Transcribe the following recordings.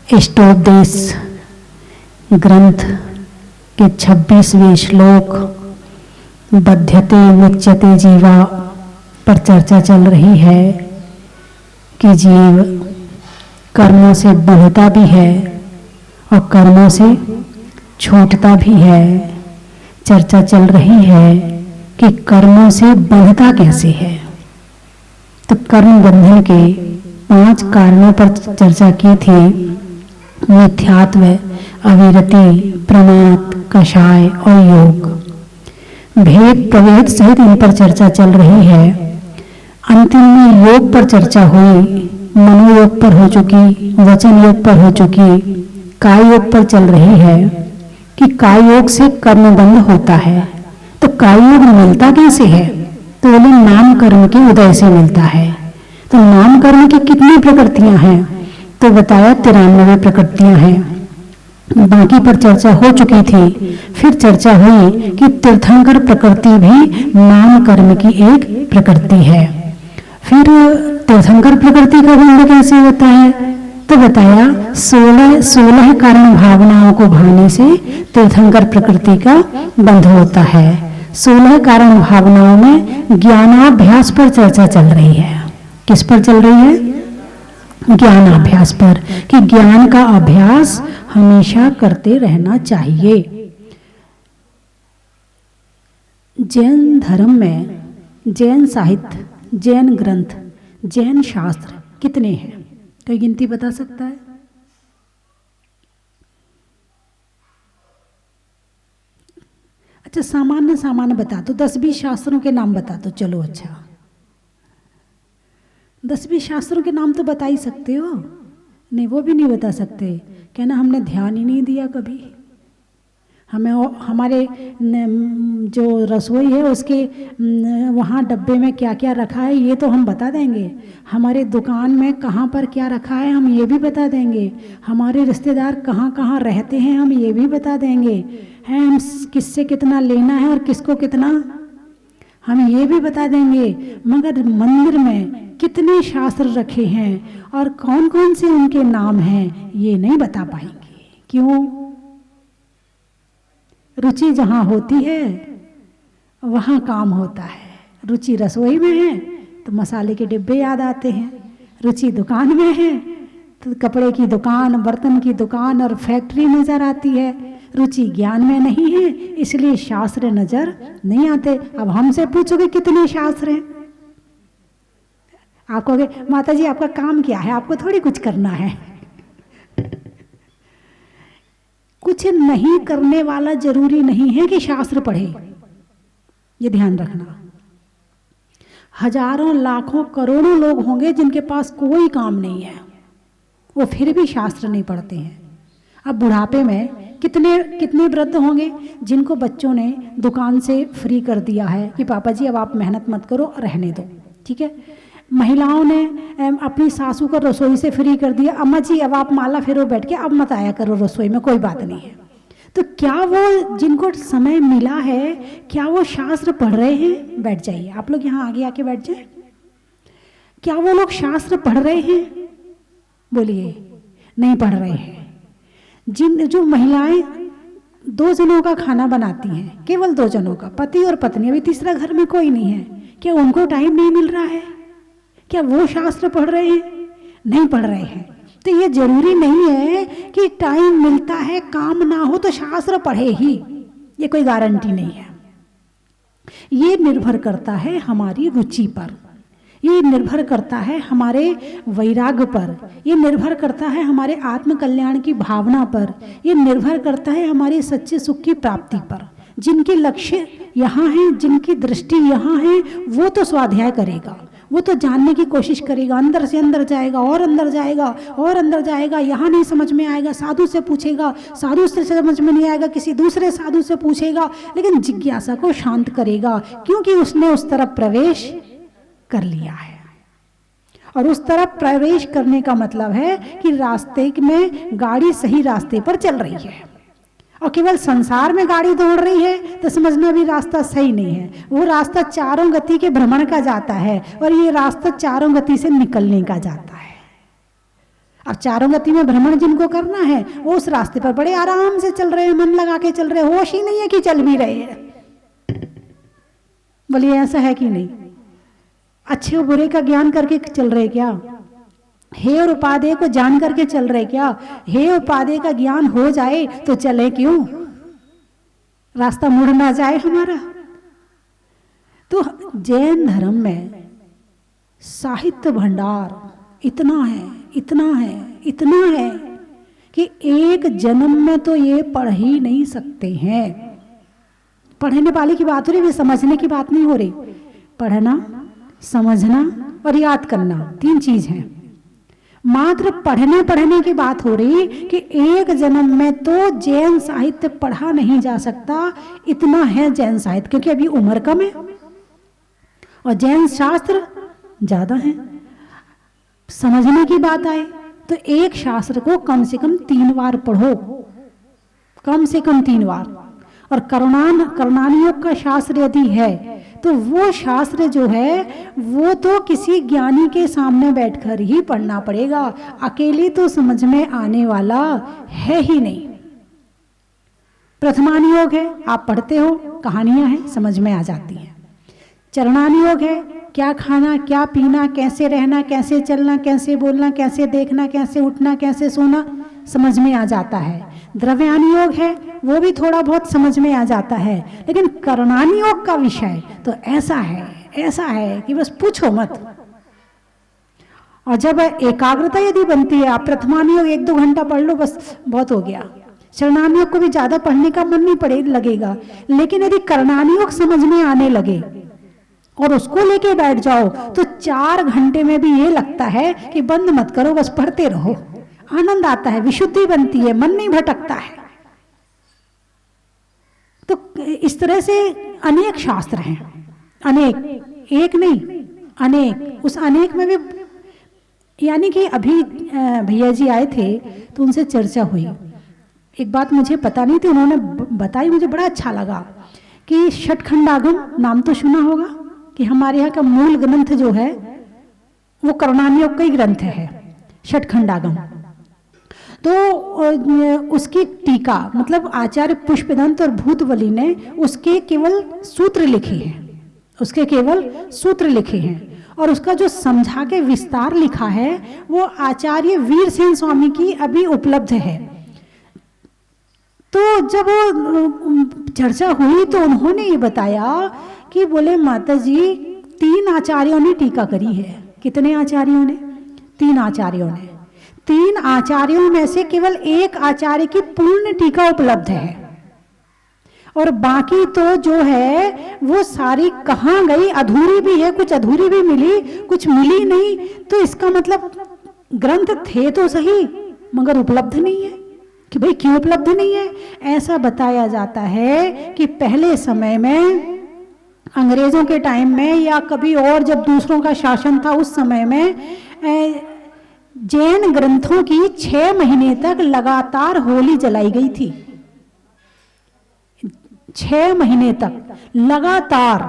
इष्टोपदेश ग्रंथ के 26वें श्लोक बध्यते मुच्यते जीवा पर चर्चा चल रही है कि जीव कर्मों से बढ़ता भी है और कर्मों से छूटता भी है। चर्चा चल रही है कि कर्मों से बढ़ता कैसे है। तो कर्म बंधन के 5 कारणों पर चर्चा की थी। मिथ्यात्व, अविरति, प्रमाद, कषाय और योग। भेद प्रभेद सहित इन पर चर्चा चल रही है। अंतिम में योग पर चर्चा हुई, मनोयोग पर हो चुकी, वचन योग पर हो चुकी, काय योग पर चल रही है कि काय योग से कर्म बंध होता है। तो काय योग मिलता कैसे है? तो बोले नाम कर्म के उदय से मिलता है। तो नाम कर्म की कितनी प्रकृतियां हैं? तो बताया 93 प्रकृतियां हैं। बाकी पर चर्चा हो चुकी थी। फिर चर्चा हुई कि तीर्थंकर प्रकृति भी नाम कर्म की एक प्रकृति है। फिर तीर्थंकर प्रकृति का बंध कैसे होता है? तो बताया 16 कारण भावनाओं को भाने से तीर्थंकर प्रकृति का बंध होता है। 16 कारण भावनाओं में ज्ञानाभ्यास पर चर्चा चल रही है। किस पर चल रही है? ज्ञानाभ्यास पर, कि ज्ञान का अभ्यास हमेशा करते रहना चाहिए। जैन धर्म में जैन साहित्य, जैन ग्रंथ, जैन शास्त्र कितने हैं? कोई गिनती बता सकता है? अच्छा, सामान्य बता दो। 10-20 शास्त्रों के नाम बता दो। चलो अच्छा, 10-20 शास्त्रों के नाम तो बता ही सकते हो। नहीं, वो भी नहीं बता सकते। कहना हमने ध्यान ही नहीं दिया कभी। हमें हमारे जो रसोई है उसके वहाँ डब्बे में क्या क्या रखा है ये तो हम बता देंगे। हमारे दुकान में कहाँ पर क्या रखा है हम ये भी बता देंगे। हमारे रिश्तेदार कहाँ कहाँ रहते हैं हम ये भी बता देंगे। हैं हम किससे कितना लेना है और किसको कितना, हम ये भी बता देंगे। मगर मंदिर में कितने शास्त्र रखे हैं और कौन कौन से उनके नाम हैं ये नहीं बता पाएंगे। क्यों? रुचि जहाँ होती है वहाँ काम होता है। रुचि रसोई में है तो मसाले के डिब्बे याद आते हैं। रुचि दुकान में है तो कपड़े की दुकान, बर्तन की दुकान और फैक्ट्री नजर आती है। रुचि ज्ञान में नहीं है इसलिए शास्त्र नजर नहीं आते। अब हमसे पूछोगे कितने शास्त्र हैं, आप कहोगे माता जी आपका काम क्या है, आपको थोड़ी कुछ करना है। कुछ नहीं करने वाला जरूरी नहीं है कि शास्त्र पढ़े, ये ध्यान रखना। हजारों लाखों करोड़ों लोग होंगे जिनके पास कोई काम नहीं है, वो फिर भी शास्त्र नहीं पढ़ते हैं। अब बुढ़ापे में कितने वृद्ध होंगे जिनको बच्चों ने दुकान से फ्री कर दिया है कि पापा जी अब आप मेहनत मत करो, रहने दो, ठीक है। महिलाओं ने अपनी सासू को रसोई से फ्री कर दिया, अम्मा जी अब आप माला फेरो बैठ के, अब मत आया करो रसोई में, कोई बात नहीं है। तो क्या वो जिनको समय मिला है क्या वो शास्त्र पढ़ रहे हैं? बैठ जाइए आप लोग, यहाँ आगे आके बैठ जाए। क्या वो लोग शास्त्र पढ़ रहे हैं? बोलिए, नहीं पढ़ रहे हैं। जो महिलाएं 2 जनों का खाना बनाती हैं, केवल 2 जनों का, पति और पत्नी, अभी तीसरा घर में कोई नहीं है, क्या उनको टाइम नहीं मिल रहा है? क्या वो शास्त्र पढ़ रहे हैं? नहीं पढ़ रहे हैं। तो ये जरूरी नहीं है कि टाइम मिलता है काम ना हो तो शास्त्र पढ़े ही, ये कोई गारंटी नहीं है। ये निर्भर करता है हमारी रुचि पर, ये निर्भर करता है हमारे वैराग्य पर, ये निर्भर करता है हमारे आत्म कल्याण की भावना पर, ये निर्भर करता है हमारे सच्चे सुख की प्राप्ति पर। जिनके लक्ष्य यहाँ हैं, जिनकी दृष्टि यहाँ है, वो तो स्वाध्याय करेगा, वो तो जानने की कोशिश करेगा, अंदर से अंदर जाएगा और अंदर जाएगा और अंदर जाएगा। यहाँ नहीं समझ में आएगा, साधु से पूछेगा, साधु से समझ में नहीं आएगा, किसी दूसरे साधु से पूछेगा, लेकिन जिज्ञासा को शांत करेगा क्योंकि उसने उस तरफ प्रवेश कर लिया है। और उस तरफ प्रवेश करने का मतलब है कि रास्ते में गाड़ी सही रास्ते पर चल रही है। और केवल संसार में गाड़ी दौड़ रही है तो समझना भी रास्ता सही नहीं है। वो रास्ता चारों गति के भ्रमण का जाता है और ये रास्ता चारों गति से निकलने का जाता है। और चारों गति में भ्रमण जिनको करना है वो उस रास्ते पर बड़े आराम से चल रहे हैं, मन लगा के चल रहे हैं, होश ही नहीं है कि चल भी रहे हैं। बोलिए ऐसा है कि नहीं? अच्छे और बुरे का ज्ञान करके चल रहे क्या? हे और उपादेय को जान करके चल रहे क्या? हे उपादेय का ज्ञान हो जाए तो चले क्यों? रास्ता मुड़ ना जाए हमारा। तो जैन धर्म में साहित्य भंडार इतना है, इतना है, इतना है कि एक जन्म में तो ये पढ़ ही नहीं सकते हैं। पढ़ने वाले की बात हो रही, समझने की बात नहीं हो रही। पढ़ना, समझना और याद करना 3 चीज हैं। मात्र पढ़ने की बात हो रही कि एक जन्म में तो जैन साहित्य पढ़ा नहीं जा सकता, इतना है जैन साहित्य, क्योंकि अभी उम्र कम है और जैन शास्त्र ज्यादा है। समझने की बात आए तो एक शास्त्र को कम से कम 3 बार पढ़ो, कम से कम 3 बार। और करुणानियोग का शास्त्र यदि है तो वो शास्त्र जो है वो तो किसी ज्ञानी के सामने बैठकर ही पढ़ना पड़ेगा, अकेले तो समझ में आने वाला है ही नहीं। प्रथमानियोग है, आप पढ़ते हो, कहानियां हैं, समझ में आ जाती हैं। चरणानियोग है, क्या खाना, क्या पीना, कैसे रहना, कैसे चलना, कैसे बोलना, कैसे देखना, कैसे उठना, कैसे सोना, समझ में आ जाता है। द्रव्यानुयोग है, वो भी थोड़ा बहुत समझ में आ जाता है। लेकिन कर्णानुयोग का विषय तो ऐसा है कि बस पूछो मत। और जब एकाग्रता यदि बनती है, आप प्रथमानुयोग 1-2 घंटा पढ़ लो, बस बहुत हो गया। चरणानुयोग को भी ज्यादा पढ़ने का मन नहीं लगेगा। लेकिन यदि कर्णानुयोग समझ में आने लगे और उसको लेके बैठ जाओ तो 4 घंटे में भी ये लगता है कि बंद मत करो, बस पढ़ते रहो। आनंद आता है, विशुद्धि बनती है, मन नहीं भटकता है। तो इस तरह से अनेक शास्त्र हैं, अनेक, एक नहीं, अनेक। उस अनेक में भी, यानी कि अभी भैया जी आए थे तो उनसे चर्चा हुई। एक बात मुझे पता नहीं थी, उन्होंने बताई, मुझे बड़ा अच्छा लगा कि षटखंडागम नाम तो सुना होगा, कि हमारे यहाँ का मूल ग्रंथ जो है वो कर्णानुयोग का ही ग्रंथ है, षटखंडागम। तो उसकी टीका, मतलब आचार्य पुष्पदंत और भूतवली ने उसके केवल सूत्र लिखे हैं, उसके केवल सूत्र लिखे हैं। और उसका जो समझा के विस्तार लिखा है वो आचार्य वीरसेन स्वामी की अभी उपलब्ध है। तो जब चर्चा हुई तो उन्होंने ये बताया कि बोले माता जी 3 आचार्यों ने टीका करी है। कितने आचार्यों ने? 3 आचार्यों ने। 3 आचार्यों में से केवल एक आचार्य की पूर्ण टीका उपलब्ध है, और बाकी तो जो है वो सारी कहाँ गई, अधूरी भी है, कुछ अधूरी भी मिली, कुछ मिली नहीं। तो इसका मतलब ग्रंथ थे तो सही मगर उपलब्ध नहीं है। कि भाई क्यों उपलब्ध नहीं है? ऐसा बताया जाता है कि पहले समय में, अंग्रेजों के टाइम में या कभी और जब दूसरों का शासन था उस समय में, जैन ग्रंथों की 6 महीने तक लगातार होली जलाई गई थी। 6 महीने तक लगातार।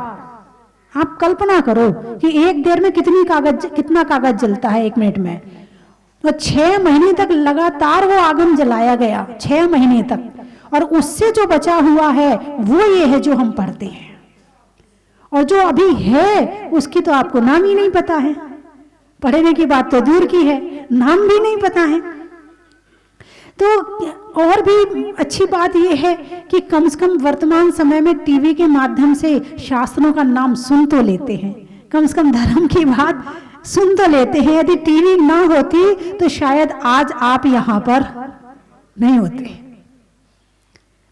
आप कल्पना करो कि एक देर में कितना कागज जलता है 1 मिनट में। तो 6 महीने तक लगातार वो आगम जलाया गया, 6 महीने तक। और उससे जो बचा हुआ है वो ये है जो हम पढ़ते हैं, और जो अभी है उसकी तो आपको नाम ही नहीं पता है। पढ़ने की बात तो दूर की है, नाम भी नहीं पता है। तो और भी अच्छी बात यह है कि कम से कम वर्तमान समय में टीवी के माध्यम से शास्त्रों का नाम सुन तो लेते हैं, कम से कम धर्म की बात सुन तो लेते हैं। यदि टीवी ना होती तो शायद आज आप यहाँ पर नहीं होते।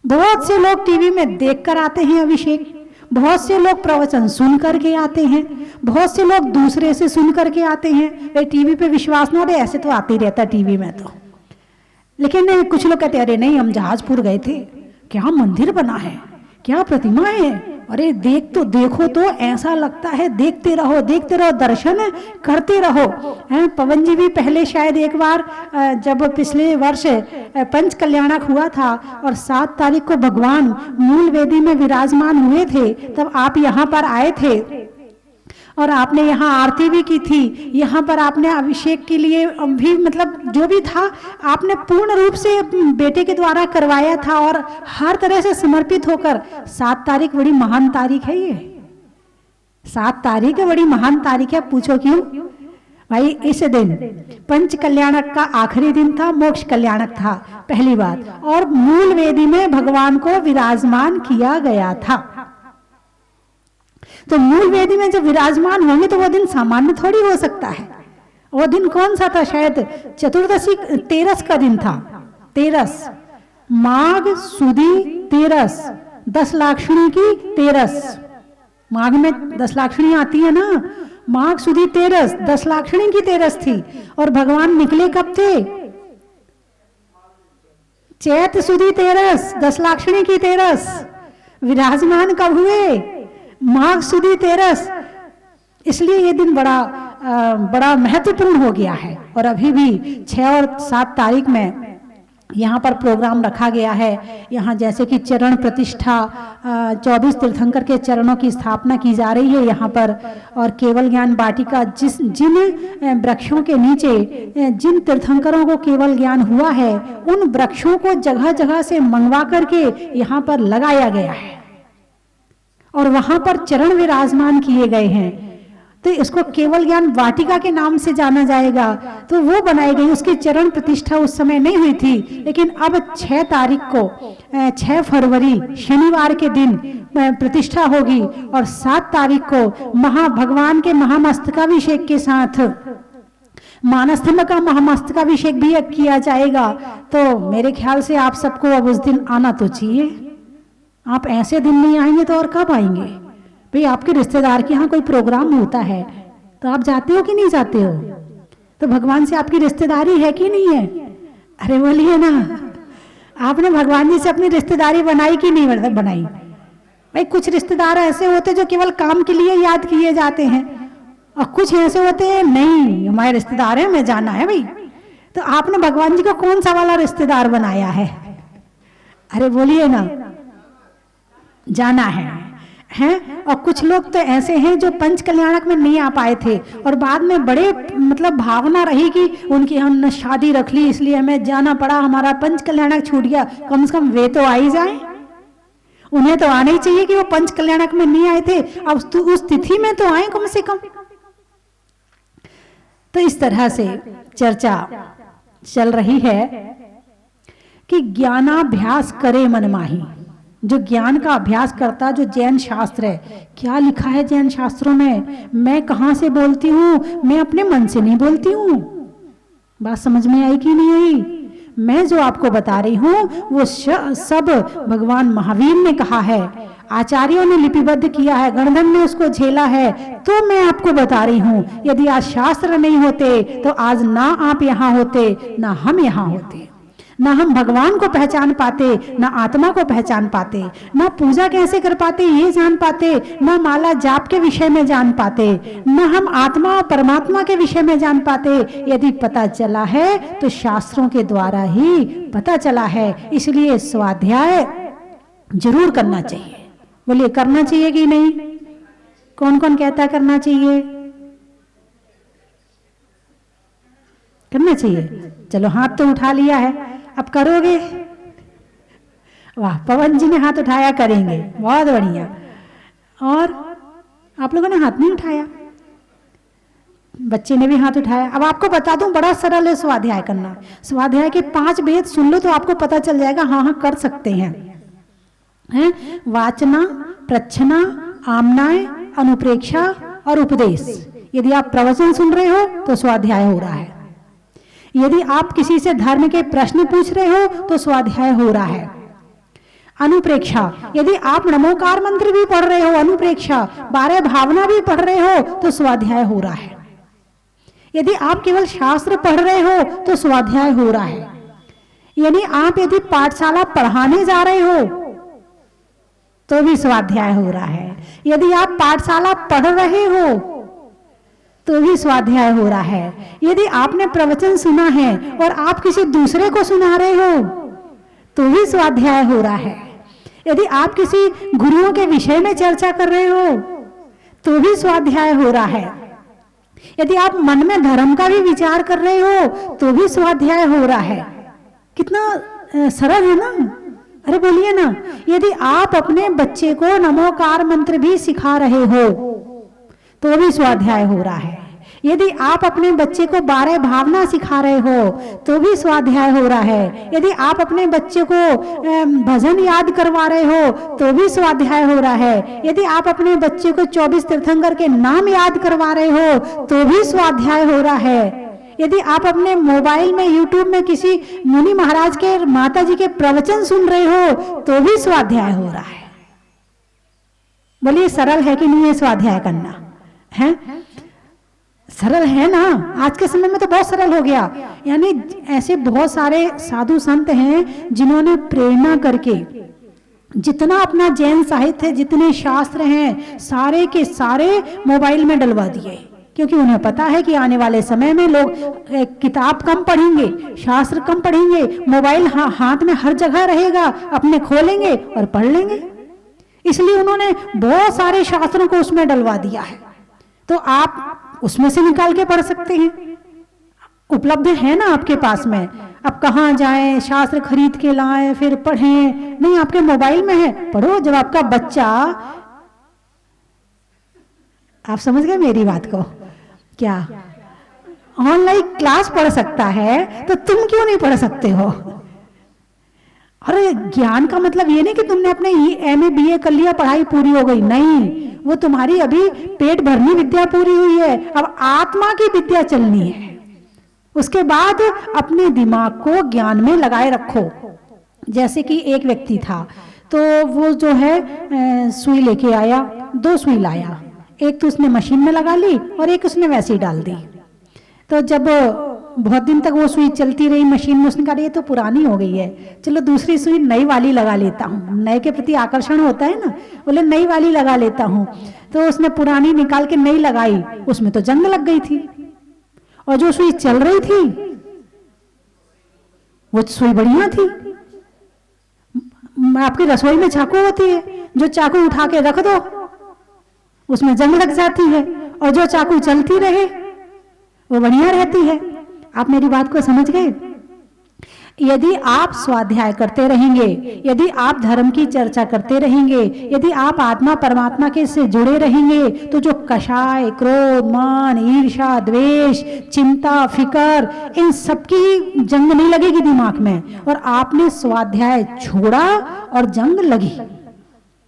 बहुत से लोग टीवी में देखकर आते हैं अभिषेक, बहुत से लोग प्रवचन सुन करके आते हैं, बहुत से लोग दूसरे से सुन करके आते हैं। टीवी पे विश्वास ना दे, ऐसे तो आते ही रहता टीवी में तो। लेकिन कुछ लोग कहते अरे नहीं, हम जहाजपुर गए थे, क्या मंदिर बना है, क्या प्रतिमाएं हैं, अरे देखो तो ऐसा लगता है देखते रहो दर्शन करते रहो। पवन जी भी पहले शायद एक बार जब पिछले वर्ष पंच कल्याणक हुआ था और 7 तारीख को भगवान मूल वेदी में विराजमान हुए थे, तब आप यहाँ पर आए थे और आपने यहाँ आरती भी की थी, यहाँ पर आपने अभिषेक के लिए भी मतलब जो भी था आपने पूर्ण रूप से बेटे के द्वारा करवाया था और हर तरह से समर्पित होकर। 7 तारीख बड़ी महान तारीख है, ये 7 तारीख बड़ी महान तारीख है। पूछो क्यों भाई? इस दिन पंच कल्याणक का आखिरी दिन था, मोक्ष कल्याणक था पहली बात, और मूल वेदी में भगवान को विराजमान किया गया था। तो मूल वेदी में जब विराजमान होंगे तो वो दिन सामान्य थोड़ी हो सकता है। वो दिन कौन सा था? शायद चतुर्दशी, तेरस का दिन था। तेरस, माघ सुदी तेरस, 10 लाक्षणी की तेरस। माघ में 10 लाक्षणी आती है ना, माघ सुदी तेरस 10 लाक्षणी की तेरस थी। और भगवान निकले कब थे? चैत सुदी तेरस 10 लाक्षणी की तेरस। विराजमान कब हुए? माघ सुदी तेरस। इसलिए ये दिन बड़ा महत्वपूर्ण हो गया है। और अभी भी 6 और 7 तारीख में यहाँ पर प्रोग्राम रखा गया है। यहाँ जैसे कि चरण प्रतिष्ठा, 24 तीर्थंकर के चरणों की स्थापना की जा रही है यहाँ पर। और केवल ज्ञान वाटिका, जिन वृक्षों के नीचे जिन तीर्थंकरों को केवल ज्ञान हुआ है उन वृक्षों को जगह जगह से मंगवा करके यहाँ पर लगाया गया है और वहां पर चरण विराजमान किए गए हैं। तो इसको केवल ज्ञान वाटिका के नाम से जाना जाएगा। तो वो बनाई गई, उसकी चरण प्रतिष्ठा उस समय नहीं हुई थी। लेकिन अब 6 तारीख को, 6 फरवरी शनिवार के दिन प्रतिष्ठा होगी और 7 तारीख को भगवान के महामस्तकाभिषेक के साथ मानस्तंभ का महामस्तकाभिषेक भी किया जाएगा। तो मेरे ख्याल से आप सबको अब उस दिन आना तो चाहिए। आप ऐसे दिन नहीं आएंगे तो और कब आएंगे भाई? आपके रिश्तेदार के यहाँ कोई प्रोग्राम होता है तो आप जाते हो कि नहीं जाते हो? तो भगवान से आपकी रिश्तेदारी है कि नहीं है? अरे बोलिए ना, आपने भगवान जी से अपनी रिश्तेदारी बनाई कि नहीं बनाई? भाई कुछ रिश्तेदार ऐसे होते जो केवल काम के लिए याद किए जाते हैं और कुछ ऐसे होते हैं नहीं हमारे रिश्तेदार है, हमें जाना है भाई। तो आपने भगवान जी को कौन सा वाला रिश्तेदार बनाया है? अरे बोलिए ना, जाना है। और कुछ लोग तो ऐसे हैं जो पंच कल्याणक में नहीं आ पाए थे और बाद में बड़े मतलब भावना रही कि उनकी हमने शादी रख ली इसलिए हमें जाना पड़ा, हमारा पंच कल्याणक छूट गया। कम से कम वे तो आ ही जाए, उन्हें तो आना ही चाहिए कि वो पंच कल्याणक में नहीं आए थे, अब उस तिथि में तो आए कम से कम। तो इस तरह से चर्चा चल रही है कि ज्ञानाभ्यास करे मनमाही। जो ज्ञान का अभ्यास करता, जो जैन शास्त्र है, क्या लिखा है जैन शास्त्रों में? मैं कहाँ से बोलती हूँ? मैं अपने मन से नहीं बोलती हूँ। बात समझ में आई कि नहीं आई? मैं जो आपको बता रही हूँ वो सब भगवान महावीर ने कहा है, आचार्यों ने लिपिबद्ध किया है, गणधर ने उसको झेला है। तो मैं आपको बता रही हूँ, यदि आज शास्त्र नहीं होते तो आज ना आप यहाँ होते ना हम यहाँ होते, ना हम भगवान को पहचान पाते, ना आत्मा को पहचान पाते, ना पूजा कैसे कर पाते ये जान पाते, ना माला जाप के विषय में जान पाते, ना हम आत्मा और परमात्मा के विषय में जान पाते। यदि पता चला है तो शास्त्रों के द्वारा ही पता चला है। इसलिए स्वाध्याय जरूर करना चाहिए। बोलिए करना चाहिए कि नहीं? कौन कौन कहता है करना चाहिए? करना चाहिए। चलो हाथ तो उठा लिया है, अब करोगे? वाह, पवन जी ने हाथ उठाया, करेंगे, बहुत बढ़िया। और आप लोगों ने हाथ नहीं उठाया, बच्चे ने भी हाथ उठाया। अब आपको बता दूं, बड़ा सरल है स्वाध्याय करना। स्वाध्याय के 5 भेद सुन लो तो आपको पता चल जाएगा, हाँ हाँ कर सकते हैं। वाचना, प्रच्छना, आमनाय, अनुप्रेक्षा और उपदेश। यदि आप प्रवचन सुन रहे हो तो स्वाध्याय हो रहा है। यदि आप किसी से धर्म के प्रश्न पूछ रहे हो तो स्वाध्याय हो रहा है। अनुप्रेक्षा, यदि आप नमोकार मंत्र भी पढ़ रहे हो, अनुप्रेक्षा 12 भावना भी पढ़ रहे हो तो स्वाध्याय हो रहा है। यदि आप केवल शास्त्र पढ़ रहे हो तो स्वाध्याय हो रहा है। यदि पाठशाला पढ़ाने जा रहे हो तो भी स्वाध्याय हो रहा है। यदि आप पाठशाला पढ़ रहे हो तो भी स्वाध्याय हो रहा है। यदि आपने प्रवचन सुना है और आप किसी दूसरे को सुना रहे हो तो भी स्वाध्याय हो रहा है। यदि आप किसी गुरुओं के विषय में चर्चा कर रहे हो तो भी स्वाध्याय हो रहा है। यदि आप मन में धर्म का भी विचार कर रहे हो तो भी स्वाध्याय हो रहा है। कितना सरल है ना। अरे बोलिए ना, यदि आप अपने बच्चे को नमोकार मंत्र भी सिखा रहे हो तो भी स्वाध्याय हो रहा है। यदि आप अपने बच्चे को 12 भावना सिखा रहे हो तो भी स्वाध्याय हो रहा है। यदि आप अपने बच्चे को भजन याद करवा रहे हो तो भी स्वाध्याय हो रहा है। यदि आप अपने बच्चे को 24 तीर्थंकर के नाम याद करवा रहे हो तो भी स्वाध्याय हो रहा है। यदि आप अपने मोबाइल में यूट्यूब में किसी मुनि महाराज के, माता जी के प्रवचन सुन रहे हो तो भी स्वाध्याय हो रहा है। बोलिए सरल है कि नहीं है स्वाध्याय करना? है सरल है ना। आज के समय में तो बहुत सरल हो गया। यानी ऐसे बहुत सारे साधु संत हैं जिन्होंने प्रेरणा करके जितना अपना जैन साहित्य, जितने शास्त्र हैं, सारे के सारे मोबाइल में डलवा दिए, क्योंकि उन्हें पता है कि आने वाले समय में लोग किताब कम पढ़ेंगे, शास्त्र कम पढ़ेंगे, मोबाइल हाथ में हर जगह रहेगा, अपने खोलेंगे और पढ़ लेंगे। इसलिए उन्होंने बहुत सारे शास्त्रों को उसमें डलवा दिया है। तो आप उसमें से निकाल के पढ़ सकते हैं, उपलब्ध है ना आपके पास में। अब कहाँ जाएं, शास्त्र खरीद के लाएं फिर पढ़ें? नहीं, आपके मोबाइल में है, पढ़ो। जब आपका बच्चा, आप समझ गए मेरी बात को, क्या ऑनलाइन क्लास पढ़ सकता है तो तुम क्यों नहीं पढ़ सकते हो? और ज्ञान का मतलब ये नहीं कि तुमने अपने MA BA कर लिया, पढ़ाई पूरी हो गई। नहीं, वो तुम्हारी अभी पेट भरनी विद्या पूरी हुई है। अब आत्मा की विद्या चलनी है। उसके बाद अपने दिमाग को ज्ञान में लगाए रखो। जैसे कि एक व्यक्ति था, तो वो जो है सुई लेके आया, 2 सुई लाया, एक तो उसने मशीन में लगा ली और एक उसने वैसे ही डाल दी। तो जब बहुत दिन तक वो सुई चलती रही मशीन में, उसने कहा ये तो पुरानी हो गई है, चलो दूसरी सुई नई वाली लगा लेता हूँ। नए के प्रति आकर्षण होता है ना, बोले नई वाली लगा लेता हूँ। तो उसने पुरानी निकाल के नई लगाई, उसमें तो जंग लग गई थी। और जो सुई चल रही थी वो सुई बढ़िया थी। आपकी रसोई में चाकू होती है, जो चाकू उठा के रख दो उसमें जंग लग जाती है, और जो चाकू चलती रहे वो बढ़िया रहती है। आप मेरी बात को समझ गए? यदि आप स्वाध्याय करते रहेंगे, यदि आप धर्म की चर्चा करते रहेंगे, यदि आप आत्मा परमात्मा के से जुड़े रहेंगे, तो जो कषाय, क्रोध, मान, ईर्ष्या, द्वेष, चिंता, फिकर, इन सबकी जंग नहीं लगेगी दिमाग में। और आपने स्वाध्याय छोड़ा और जंग लगी।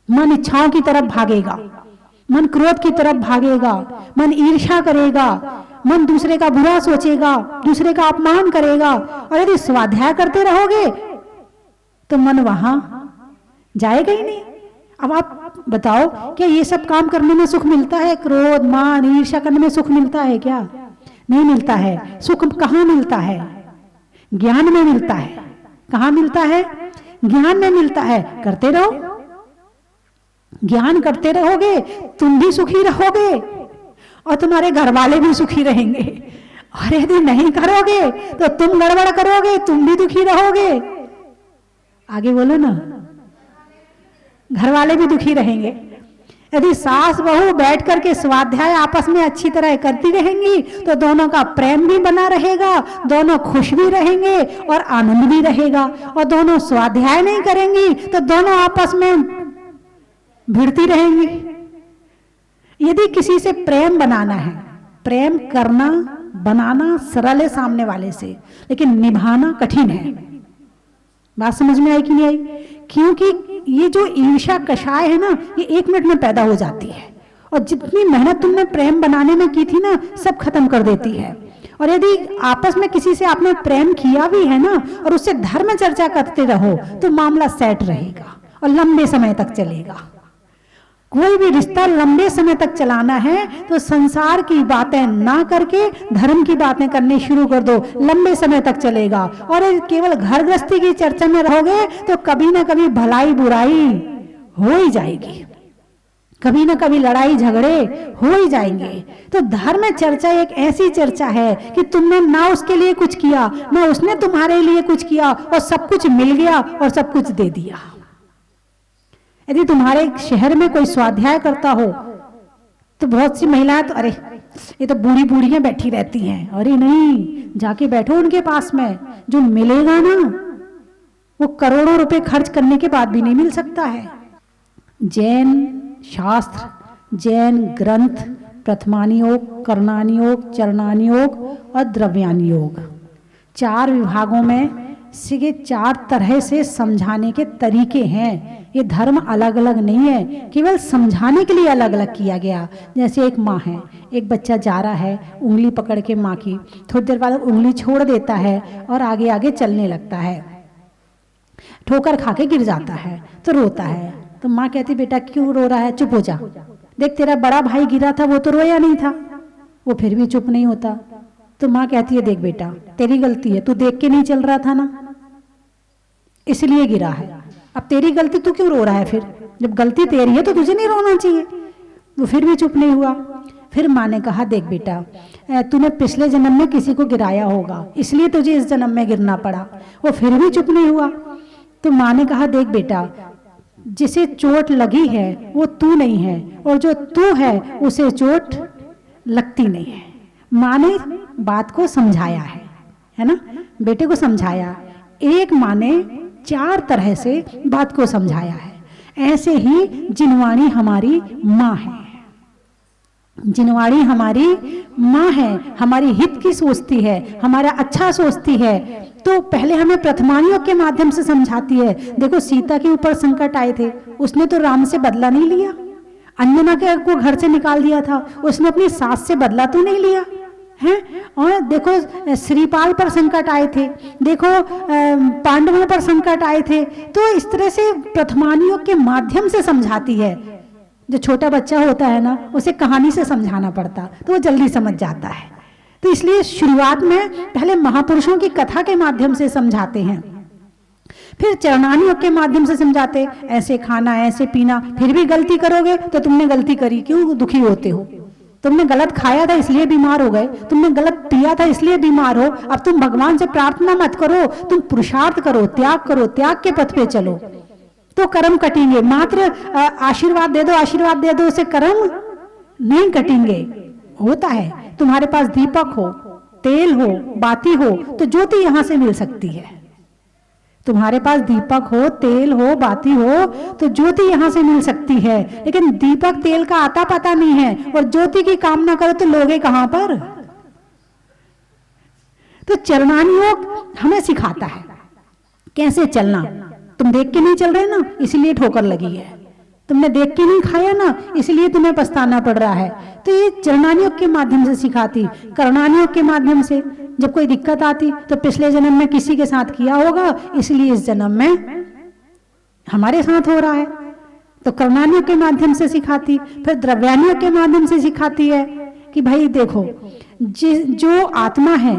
मन इच्छाओं की तरफ भागेगा, मन क्रोध की तरफ भागेगा, मन ईर्ष्या करेगा, मन दूसरे का बुरा सोचेगा, दूसरे का अपमान करेगा। और यदि स्वाध्याय करते रहोगे तो मन वहां जाएगा ही नहीं। अब आप बताओ, क्या ये सब काम करने में सुख मिलता है? क्रोध, मान, ईर्ष्या करने में सुख मिलता है क्या? नहीं मिलता है। सुख कहाँ मिलता है? ज्ञान में मिलता है। कहाँ मिलता है? ज्ञान में मिलता है। करते रहो, ज्ञान करते रहोगे, तुम भी सुखी रहोगे और तुम्हारे घर वाले भी सुखी रहेंगे। और यदि नहीं करोगे तो तुम गड़बड़ करोगे, तुम भी दुखी रहोगे। आगे बोलो ना, घर वाले भी दुखी रहेंगे। यदि सास बहू बैठ करके स्वाध्याय आपस में अच्छी तरह करती रहेंगी तो दोनों का प्रेम भी बना रहेगा, दोनों खुश भी रहेंगे और आनंद भी रहेगा। और दोनों स्वाध्याय नहीं करेंगी तो दोनों आपस में भिड़ती रहेंगी। यदि किसी से प्रेम बनाना है, प्रेम करना, बनाना सरल है सामने वाले से, लेकिन निभाना कठिन है। बात समझ में आई कि नहीं आई? क्योंकि ये जो ईर्ष्या कषाय है ना, ये 1 मिनट में पैदा हो जाती है, और जितनी मेहनत तुमने प्रेम बनाने में की थी ना, सब खत्म कर देती है। और यदि आपस में किसी से आपने प्रेम किया भी है ना, और उससे धर्म चर्चा करते रहो, तो मामला सेट रहेगा और लंबे समय तक चलेगा। कोई भी रिश्ता लंबे समय तक चलाना है तो संसार की बातें ना करके धर्म की बातें करनी शुरू कर दो, लंबे समय तक चलेगा। और केवल घर गृहस्थी की चर्चा में रहोगे तो कभी ना कभी भलाई बुराई हो ही जाएगी, कभी ना कभी लड़ाई झगड़े हो ही जाएंगे। तो धर्म चर्चा एक ऐसी चर्चा है कि तुमने ना उसके लिए कुछ किया, ना उसने तुम्हारे लिए कुछ किया, और सब कुछ मिल गया और सब कुछ दे दिया। यदि तुम्हारे शहर में कोई स्वाध्याय करता हो तो बहुत सी महिलाएं तो अरे ये तो बूढ़ी बूढ़ियां बैठी रहती हैं, अरे नहीं, जाके बैठो उनके पास में, जो मिलेगा ना वो करोड़ों रुपए खर्च करने के बाद भी नहीं मिल सकता है। जैन शास्त्र, जैन ग्रंथ प्रथमानी योग, करणानी योग, चरणानी योग और द्रव्यानी योग, 4 विभागों में से 4 तरह से समझाने के तरीके हैं। ये धर्म अलग अलग नहीं है, केवल समझाने के लिए अलग अलग किया गया। जैसे एक माँ है, एक बच्चा जा रहा है उंगली पकड़ के माँ की, थोड़ी देर बाद उंगली छोड़ देता है और आगे आगे चलने लगता है, ठोकर खा के गिर जाता है तो रोता है। तो माँ कहती बेटा क्यों रो रहा है, चुप हो जा, देख तेरा बड़ा भाई गिरा था वो तो रोया नहीं था, वो फिर भी चुप नहीं होता। तो माँ कहती है देख बेटा तेरी गलती है, तू देख के नहीं चल रहा था ना इसलिए गिरा है, अब तेरी गलती, तू क्यों रो रहा है, फिर जब गलती तेरी है तो तुझे नहीं रोना चाहिए। वो फिर भी चुप नहीं हुआ। फिर माँ ने कहा देख बेटा तूने पिछले जन्म में किसी को गिराया होगा इसलिए तुझे इस जन्म में गिरना पड़ा। वो फिर भी चुप नहीं हुआ। तो माँ ने कहा देख बेटा जिसे चोट लगी है वो तू नहीं है और जो तू है उसे चोट लगती नहीं है। माँ ने बात को समझाया है ना, बेटे को समझाया। एक माँ ने 4 तरह से बात को समझाया है। ऐसे ही जिनवाणी हमारी माँ है, जिनवाणी हमारी माँ है, हमारी हित की सोचती है, हमारा अच्छा सोचती है। तो पहले हमें प्रथमानियों के माध्यम से समझाती है। देखो सीता के ऊपर संकट आए थे, उसने तो राम से बदला नहीं लिया, अंजना के को घर से निकाल दिया था, उसने अपनी सास से बदला तो नहीं लिया है। और देखो श्रीपाल पर संकट आए थे, देखो पांडवों पर संकट आए थे। तो इस तरह से प्रथमानियों के माध्यम से समझाती है। जो छोटा बच्चा होता है ना उसे कहानी से समझाना पड़ता तो वो जल्दी समझ जाता है। तो इसलिए शुरुआत में पहले महापुरुषों की कथा के माध्यम से समझाते हैं, फिर चरणानी योग के माध्यम से समझाते, ऐसे खाना ऐसे पीना, फिर भी गलती करोगे तो तुमने गलती करी, क्यों दुखी होते हो, तुमने गलत खाया था इसलिए बीमार हो गए, तुमने गलत पिया था इसलिए बीमार हो। अब तुम भगवान से प्रार्थना मत करो, तुम पुरुषार्थ करो, त्याग के पथ पे चलो तो कर्म कटेंगे। मात्र आशीर्वाद दे दो, आशीर्वाद दे दो, उसे कर्म नहीं कटेंगे। होता है तुम्हारे पास दीपक हो, तेल हो, बाती हो तो ज्योति यहां से मिल सकती है। तुम्हारे पास दीपक हो, तेल हो, बाती हो तो ज्योति यहां से मिल सकती है। लेकिन दीपक तेल का आता पता नहीं है और ज्योति की कामना करो तो लोगे कहां पर। तो चरणानी योग हमें सिखाता है कैसे चलना। तुम देख के नहीं चल रहे ना इसलिए ठोकर लगी है, तुमने देख के नहीं खाया ना इसलिए तुम्हें पछताना पड़ रहा है। तो ये चरणानी योग के माध्यम से सिखाती। करणानी योग के माध्यम से जब कोई दिक्कत आती तो पिछले जन्म में किसी के साथ किया होगा इसलिए इस जन्म में हमारे साथ हो रहा है, तो करणानी योग के माध्यम से सिखाती। फिर द्रव्यानी योग के माध्यम से सिखाती है कि भाई देखो जो आत्मा है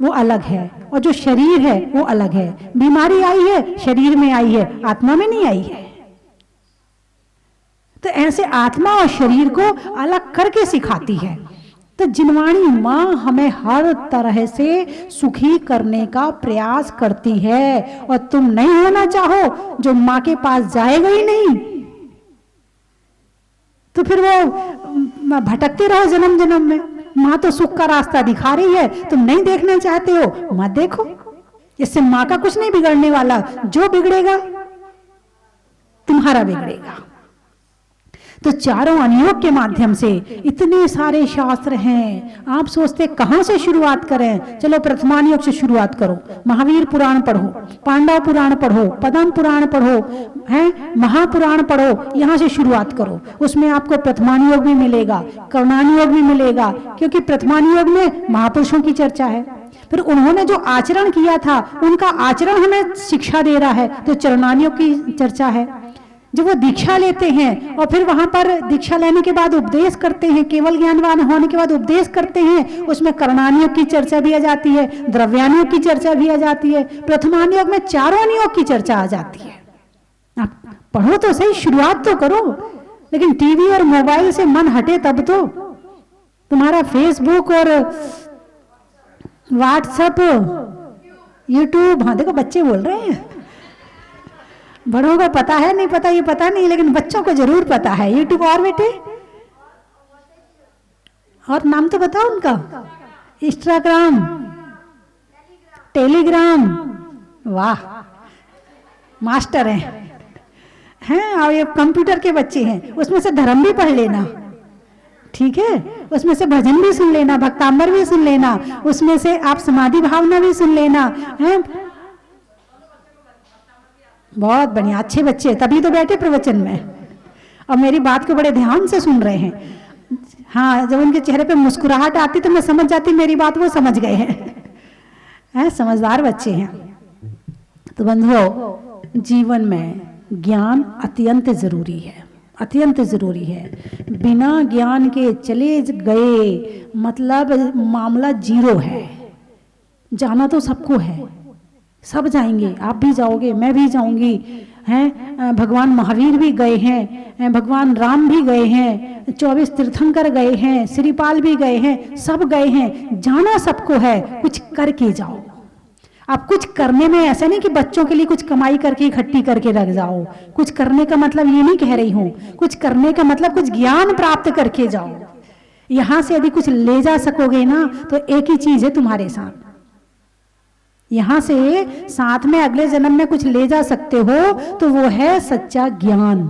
वो अलग है और जो शरीर है वो अलग है। बीमारी आई है शरीर में आई है, आत्मा में नहीं आई है। तो ऐसे आत्मा और शरीर को अलग करके सिखाती है। तो जिनवाणी माँ हमें हर तरह से सुखी करने का प्रयास करती है। और तुम नहीं होना चाहो जो माँ के पास जाएगा ही नहीं तो फिर वो भटकते रहो जन्म जन्म में। माँ तो सुख का रास्ता दिखा रही है, तुम नहीं देखना चाहते हो मत देखो, इससे माँ का कुछ नहीं बिगड़ने वाला, जो बिगड़ेगा तुम्हारा बिगड़ेगा। तो चारों अनुयोग के माध्यम से इतने सारे शास्त्र हैं। आप सोचते कहां से शुरुआत करें, चलो प्रथमान योग से शुरुआत करो। महावीर पुराण पढ़ो, पांडव पुराण पढ़ो, पद्म पुराण पढ़ो, हैं महापुराण पढ़ो, यहां से शुरुआत करो। उसमें आपको प्रथमान योग भी मिलेगा, करणानी योग भी मिलेगा, क्योंकि प्रथमान योग में महापुरुषों की चर्चा है। फिर उन्होंने जो आचरण किया था उनका आचरण हमें शिक्षा दे रहा है, तो चरणानियों की चर्चा है। जब वो दीक्षा लेते हैं और फिर वहां पर दीक्षा लेने के बाद उपदेश करते हैं, केवल ज्ञानवान होने के बाद उपदेश करते हैं, उसमें करणानियोग की चर्चा भी आ जाती है, द्रव्यानियोग की चर्चा भी आ जाती है, प्रथमानियोग में चारों नियोग की चर्चा आ जाती है। आप पढ़ो तो सही, शुरुआत तो करो। लेकिन टीवी और मोबाइल से मन हटे तब तो। तुम्हारा फेसबुक और व्हाट्सएप, यूट्यूब, हाँ देखो बच्चे बोल रहे हैं, बड़ों को पता है नहीं पता ये पता नहीं, लेकिन बच्चों को जरूर पता है। यूट्यूब और बेटे और नाम तो बताओ उनका। इंस्टाग्राम, टेलीग्राम, वाह मास्टर हैं। और ये कंप्यूटर के बच्चे हैं, उसमें से धर्म भी पढ़ लेना, ठीक है, उसमें से भजन भी सुन लेना, भक्तांबर भी सुन लेना, उसमें से आप समाधि भावना भी सुन लेना है। बहुत बढ़िया, अच्छे बच्चे, तभी तो बैठे प्रवचन में और मेरी बात को बड़े ध्यान से सुन रहे हैं। हाँ, जब उनके चेहरे पे मुस्कुराहट आती तो मैं समझ जाती मेरी बात वो समझ गए हैं। समझदार बच्चे हैं। तो बंधुओं, जीवन में ज्ञान अत्यंत जरूरी है, अत्यंत जरूरी है। बिना ज्ञान के चले गए मतलब मामला जीरो है। जाना तो सबको है, सब जाएंगे, आप भी जाओगे, मैं भी जाऊंगी, हैं, भगवान महावीर भी गए हैं, भगवान राम भी गए हैं, 24 तीर्थंकर गए हैं, श्रीपाल भी गए हैं, सब गए हैं। जाना सबको है, कुछ करके जाओ। आप कुछ करने में ऐसा नहीं कि बच्चों के लिए कुछ कमाई करके इकट्ठी करके रख जाओ। कुछ करने का मतलब ये नहीं कह रही हूं, कुछ करने का मतलब कुछ ज्ञान प्राप्त करके जाओ। यहां से यदि कुछ ले जा सकोगे ना तो एक ही चीज है तुम्हारे साथ, यहां से साथ में अगले जन्म में कुछ ले जा सकते हो तो वो है सच्चा ज्ञान,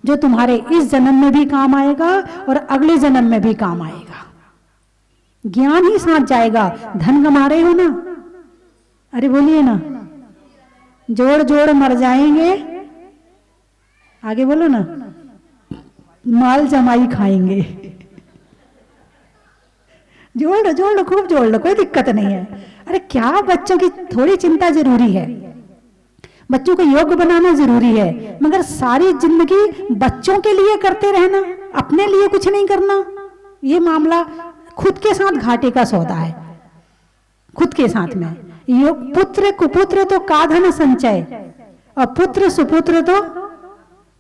जो तुम्हारे इस जन्म में भी काम आएगा और अगले जन्म में भी काम आएगा। ज्ञान ही साथ जाएगा। धन कमा रहे हो ना, अरे बोलिए ना, जोड़ जोड़ मर जाएंगे, आगे बोलो ना, माल जमाई खाएंगे। जोड़ लो, जोड़ लो, खूब जोड़ लो, कोई दिक्कत नहीं है। अरे क्या, बच्चों की थोड़ी चिंता जरूरी है, बच्चों को योग्य बनाना जरूरी है, मगर सारी जिंदगी बच्चों के लिए करते रहना, अपने लिए कुछ नहीं करना, ये मामला खुद के साथ घाटे का सौदा है। खुद के साथ में यो पुत्र कुपुत्र तो काधन संचय, और पुत्र सुपुत्र तो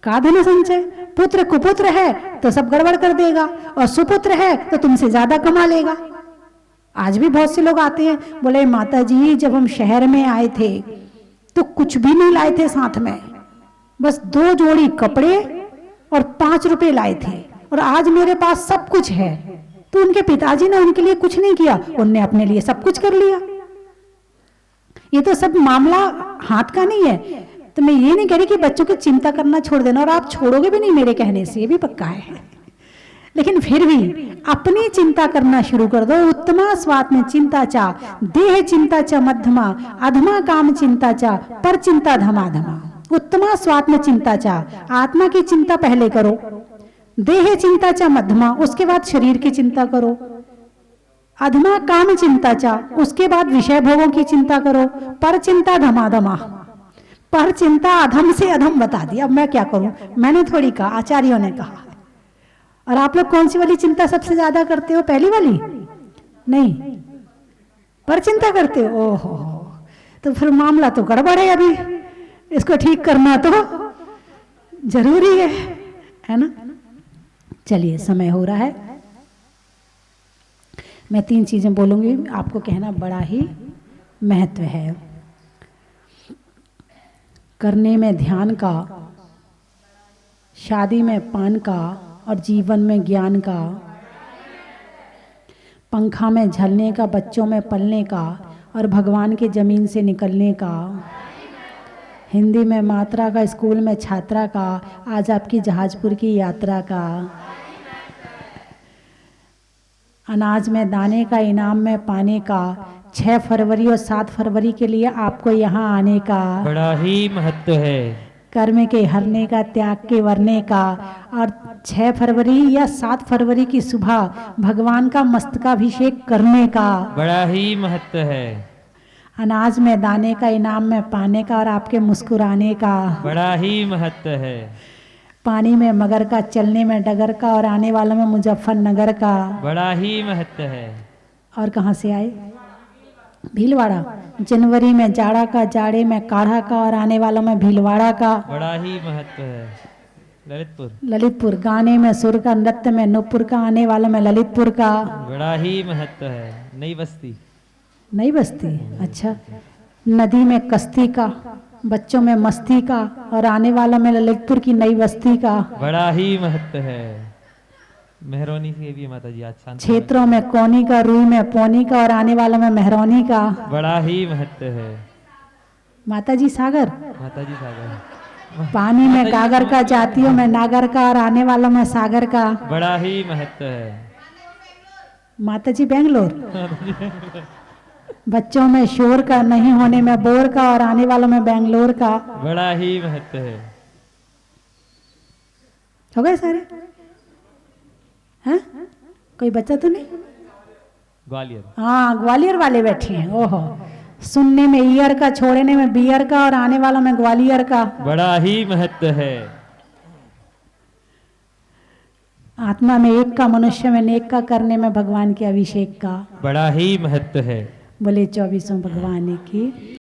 काधन संचय। पुत्र कुपुत्र है तो सब गड़बड़ कर देगा, और सुपुत्र है तो तुमसे ज्यादा कमा लेगा। आज भी बहुत से लोग आते हैं, बोले माता जी जब हम शहर में आए थे तो कुछ भी नहीं लाए थे साथ में, बस 2 जोड़ी कपड़े और 5 रुपए लाए थे, और आज मेरे पास सब कुछ है। तो उनके पिताजी ने उनके लिए कुछ नहीं किया, उनने अपने लिए सब कुछ कर लिया। ये तो सब मामला हाथ का नहीं है। तो मैं ये नहीं कह रही कि बच्चों की चिंता करना छोड़ देना, और आप छोड़ोगे भी नहीं मेरे कहने से, ये भी पक्का है, लेकिन फिर भी अपनी चिंता करना शुरू कर दो। उत्तमा स्वात्म चिंता चा देह चिंता चा मध्यमा अधमा काम चिंता चा पर चिंता धमाधमा। उत्तमा स्वात्म चिंता चा, आत्मा की चिंता पहले करो, देह चिंता चा मध्यमा, उसके बाद शरीर की चिंता करो, अधमा काम चिंता चा, उसके बाद विषय भोगों की चिंता करो, पर चिंता धमाधमा। पर चिंता अधम से अधम बता दिया, अब मैं क्या करूं, मैंने थोड़ी कहा, आचार्यों ने कहा। और आप लोग कौन सी वाली चिंता सबसे ज्यादा करते हो, पहली वाली? नहीं, पर चिंता करते हो। ओहो, तो फिर मामला तो गड़बड़ है, अभी इसको ठीक करना तो जरूरी है ना। चलिए, समय हो रहा है, मैं 3 चीजें बोलूंगी, आपको कहना बड़ा ही महत्व है। करने में ध्यान का, शादी में पान का, और जीवन में ज्ञान का। पंखा में झलने का, बच्चों में पलने का, और भगवान के जमीन से निकलने का। हिंदी में मात्रा का, स्कूल में छात्रा का, आज आपकी जहाजपुर की यात्रा का। अनाज में दाने का, इनाम में पाने का। 6 फरवरी और 7 फरवरी के लिए आपको यहाँ आने का बड़ा ही महत्व है। कर्म के हरने का, त्याग के वरने का। और 6 फरवरी या 7 फरवरी की सुबह भगवान का मस्तकाभिषेक करने का बड़ा ही महत्व है। अनाज में दाने का, इनाम में पाने का, और आपके मुस्कुराने का बड़ा ही महत्व है। पानी में मगर का, चलने में डगर का, और आने वाला में मुजफ्फरनगर का बड़ा ही महत्व है। और कहाँ से आए? भीलवाड़ा। जनवरी में जाड़ा का, जाड़े में काढ़ा का, और आने वाला में भीलवाड़ा का बड़ा ही महत्व है। ललितपुर। ललितपुर। गाने में सुर का, नृत्य में नूपुर का, आने वाला में ललितपुर का बड़ा ही महत्व है। नई बस्ती। नई बस्ती, अच्छा। नदी में कश्ती का, बच्चों में मस्ती का, और आने वाला में ललितपुर की नई बस्ती का बड़ा ही महत्व है। मेहरौनी से भी है माता जी, आज शांति क्षेत्रों में कोनी का, रुई में पौनी का और आने वालों में मेहरौनी का। बड़ा ही महत्व है। माता जी सागर, माता जी सागर, पानी में गागर का, जातियों में नागर का और आने वालों में सागर का। बड़ा ही महत्व है। माता जी बेंगलोर, बच्चों में शोर का, नहीं होने में बोर का और आने वालों में बेंगलोर का। बड़ा ही महत्व है। हो गए सारे? हैं? कोई बच्चा तो नहीं? ग्वालियर, हाँ, ग्वालियर वाले बैठे हैं। ओहो, सुनने में ईयर का, छोड़ने में बियर का और आने वालों में ग्वालियर का। बड़ा ही महत्व है। आत्मा में एक का, मनुष्य में नेक का, करने में भगवान के अभिषेक का। बड़ा ही महत्व है। बोले 24 भगवान की।